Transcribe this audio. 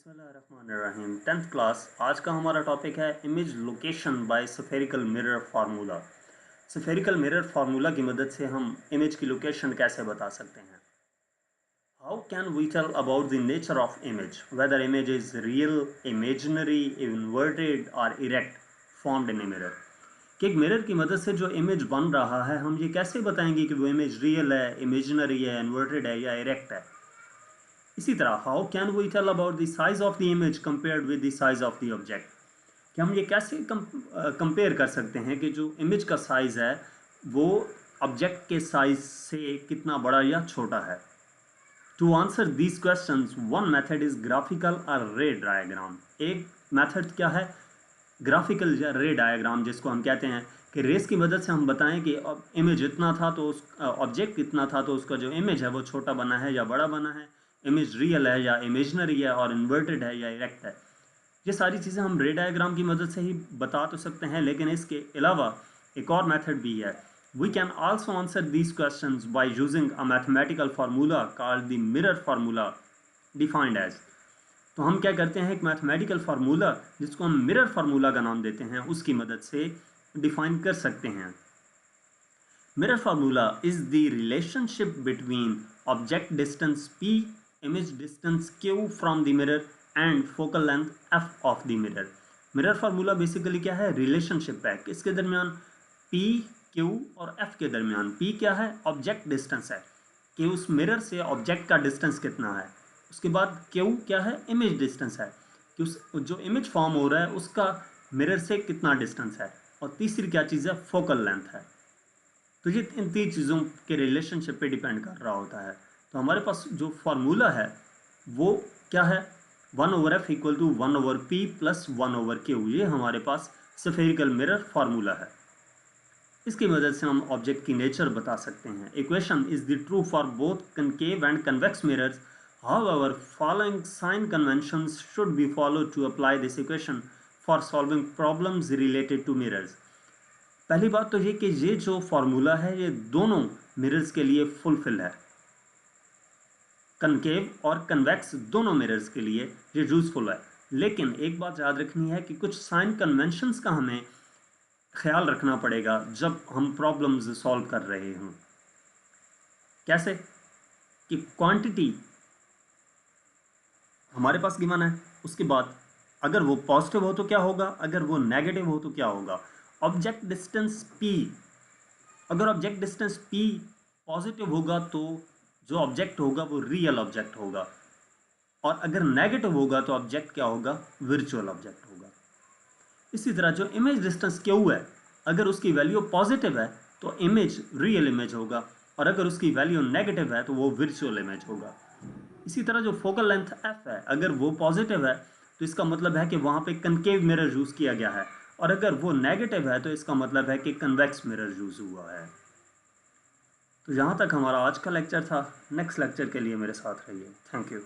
बिस्मिल्लाहिर्रहमानिर्रहीम 10th class. आज का हमारा टॉपिक है image location bye spherical mirror formula. Spherical mirror formula की मदद से हम इमेज की लोकेशन कैसे बता सकते हैं। How can we tell about the nature of image, whether image is real, imaginary, inverted और erect formed in a mirror. कि एक मिरर की मदद से जो इमेज बन रहा है हम ये कैसे बताएंगे कि वो इमेज रियल है, इमेजिनरी है, इन्वर्टेड है या इरेक्ट है। इसी तरह how can we tell about the size of the image compared with the size of the object, कि हम ये कैसे कंपेयर कर सकते हैं कि जो इमेज का साइज है वो ऑब्जेक्ट के साइज से कितना बड़ा या छोटा है। To answer these questions one method is graphical और रे डायग्राम। एक मेथड क्या है, ग्राफिकल या रे डायग्राम, जिसको हम कहते हैं कि रेस की मदद से हम बताएं कि इमेज इतना था तो उस ऑब्जेक्ट इतना था तो उसका जो इमेज है वो छोटा बना है या बड़ा बना है, इमेज रियल है या इमेजनरी है और इन्वर्टेड है या इरेक्ट है। ये सारी चीज़ें हम रे डायग्राम की मदद से ही बता तो सकते हैं, लेकिन इसके अलावा एक और मेथड भी है। We can also answer these questions by using a mathematical formula called the mirror formula defined as. तो हम क्या करते हैं, एक मैथमेटिकल फार्मूला जिसको हम मिरर फार्मूला का नाम देते हैं उसकी मदद से डिफाइन कर सकते हैं। Mirror formula is the relationship between object distance p, image distance q from the mirror and focal length f of the mirror। Mirror formula basically क्या है, रिलेशनशिप है किसके दरमियान, p, q और f के दरमियान। p क्या है, ऑब्जेक्ट डिस्टेंस है कि उस मिरर से ऑब्जेक्ट का डिस्टेंस कितना है। उसके बाद q क्या है, इमेज डिस्टेंस है कि उस जो इमेज फॉर्म हो रहा है उसका मिरर से कितना डिस्टेंस है। और तीसरी क्या चीज़ है, फोकल लेंथ है। तो ये इन तीन चीज़ों के रिलेशनशिप पे डिपेंड कर रहा होता है। तो हमारे पास जो फार्मूला है वो क्या है, 1/f equal to 1/p plus 1/q। ये हमारे पास स्फेरिकल मिरर फार्मूला है। इसकी मदद से हम ऑब्जेक्ट की नेचर बता सकते हैं। Equation is the true for both concave and convex mirrors, however following sign conventions should be followed to apply this equation for solving problems related to mirrors. पहली बात तो ये कि ये जो फार्मूला है ये दोनों मिरर्स के लिए फुलफिल है, कनकेव और कन्वेक्स दोनों मिरर्स के लिए ये यूजफुल है। लेकिन एक बात याद रखनी है कि कुछ साइन कन्वेंशंस का हमें ख्याल रखना पड़ेगा जब हम प्रॉब्लम्स सॉल्व कर रहे हों। कैसे कि क्वांटिटी हमारे पास गिवन है, उसके बाद अगर वो पॉजिटिव हो तो क्या होगा, अगर वो नेगेटिव हो तो क्या होगा। ऑब्जेक्ट डिस्टेंस p, अगर ऑब्जेक्ट डिस्टेंस p पॉजिटिव होगा तो जो ऑब्जेक्ट होगा वो रियल ऑब्जेक्ट होगा, और अगर नेगेटिव होगा तो ऑब्जेक्ट क्या होगा, वर्चुअल ऑब्जेक्ट होगा। इसी तरह जो इमेज डिस्टेंस q है, अगर उसकी वैल्यू पॉजिटिव है तो इमेज रियल इमेज होगा, और अगर उसकी वैल्यू नेगेटिव है तो वो वर्चुअल इमेज होगा। इसी तरह जो फोकल लेंथ f है, अगर वो पॉजिटिव है तो इसका मतलब है कि वहाँ पे कनकेव मिरर यूज़ किया गया है, और अगर वो नेगेटिव है तो इसका मतलब है कि कन्वेक्स मिरर यूज़ हुआ है। तो यहाँ तक हमारा आज का लेक्चर था। नेक्स्ट लेक्चर के लिए मेरे साथ रहिए। Thank you.